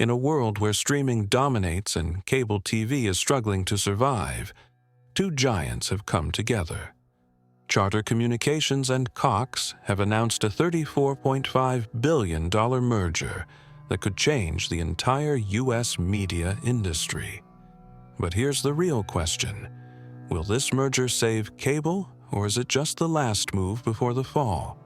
In a world where streaming dominates and cable TV is struggling to survive, two giants have come together. Charter Communications and Cox have announced a $34.5 billion merger that could change the entire U.S. media industry. But here's the real question. Will this merger save cable, or is it just the last move before the fall?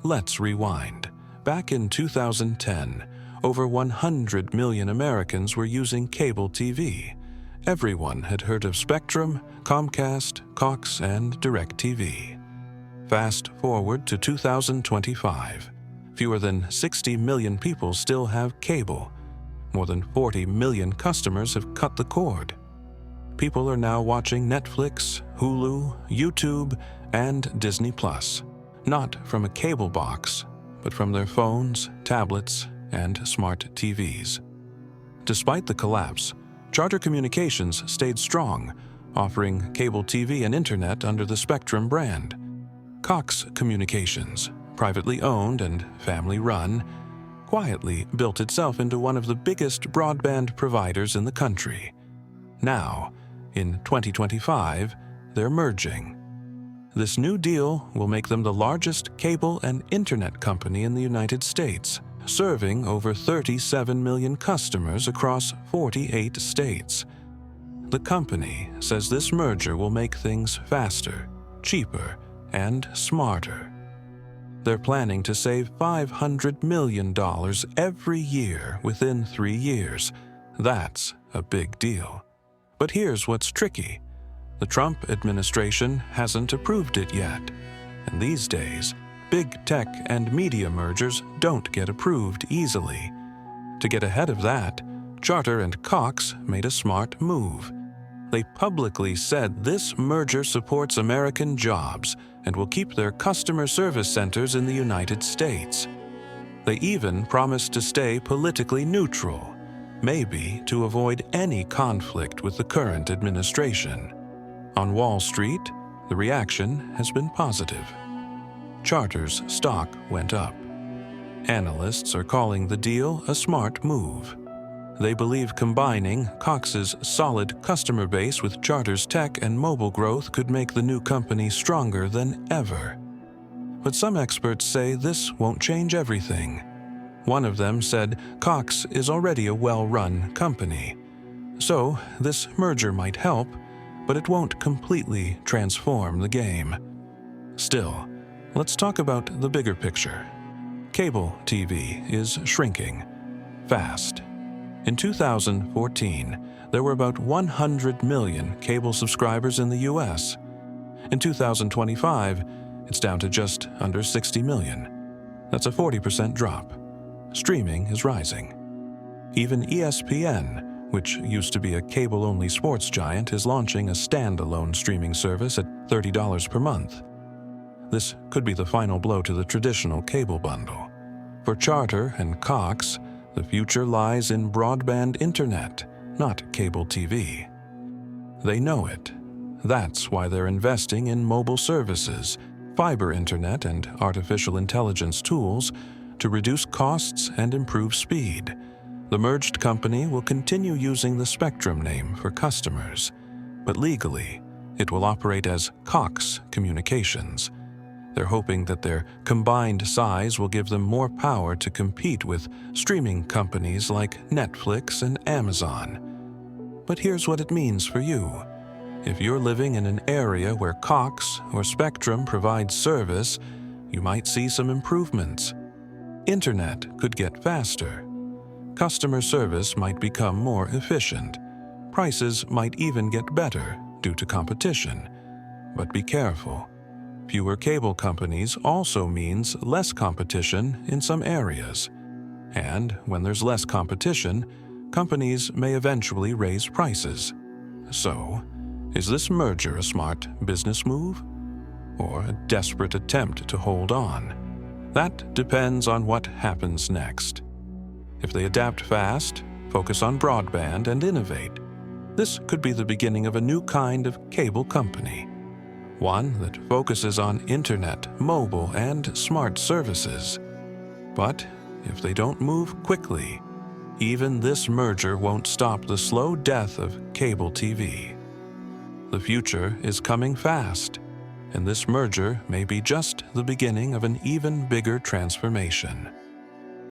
Let's rewind. Back in 2010, over 100 million Americans were using cable TV. Everyone had heard of Spectrum, Comcast, Cox, and DirecTV. Fast forward to 2025. Fewer than 60 million people still have cable. More than 40 million customers have cut the cord. People are now watching Netflix, Hulu, YouTube, and Disney+, not from a cable box, but from their phones, tablets, and smart TVs. Despite the collapse, Charter Communications stayed strong, offering cable TV and internet under the Spectrum brand. Cox Communications, privately owned and family-run, quietly built itself into one of the biggest broadband providers in the country. Now, in 2025, they're merging. This new deal will make them the largest cable and internet company in the United States, serving over 37 million customers across 48 states. The company says this merger will make things faster, cheaper, and smarter. They're planning to save $500 million every year within 3 years. That's a big deal. But here's what's tricky. The Trump administration hasn't approved it yet. And these days, big tech and media mergers don't get approved easily. To get ahead of that, Charter and Cox made a smart move. They publicly said this merger supports American jobs and will keep their customer service centers in the United States. They even promised to stay politically neutral, maybe to avoid any conflict with the current administration. On Wall Street, the reaction has been positive. Charter's stock went up. Analysts are calling the deal a smart move. They believe combining Cox's solid customer base with Charter's tech and mobile growth could make the new company stronger than ever. But some experts say this won't change everything. One of them said Cox is already a well-run company. So this merger might help, but it won't completely transform the game. Still, let's talk about the bigger picture. Cable TV is shrinking fast. In 2014, there were about 100 million cable subscribers in the U.S. In 2025, it's down to just under 60 million. That's a 40% drop. Streaming is rising. Even ESPN, which used to be a cable-only sports giant, is launching a standalone streaming service at $30 per month. This could be the final blow to the traditional cable bundle. For Charter and Cox, the future lies in broadband internet, not cable TV. They know it. That's why they're investing in mobile services, fiber internet, and artificial intelligence tools to reduce costs and improve speed. The merged company will continue using the Spectrum name for customers, but legally, it will operate as Cox Communications. They're hoping that their combined size will give them more power to compete with streaming companies like Netflix and Amazon. But here's what it means for you. If you're living in an area where Cox or Spectrum provides service, you might see some improvements. Internet could get faster. Customer service might become more efficient. Prices might even get better due to competition. But be careful. Fewer cable companies also means less competition in some areas. And when there's less competition, companies may eventually raise prices. So, is this merger a smart business move? Or a desperate attempt to hold on? That depends on what happens next. If they adapt fast, focus on broadband, and innovate, this could be the beginning of a new kind of cable company. One that focuses on internet, mobile, and smart services. But if they don't move quickly, even this merger won't stop the slow death of cable TV. The future is coming fast, and this merger may be just the beginning of an even bigger transformation.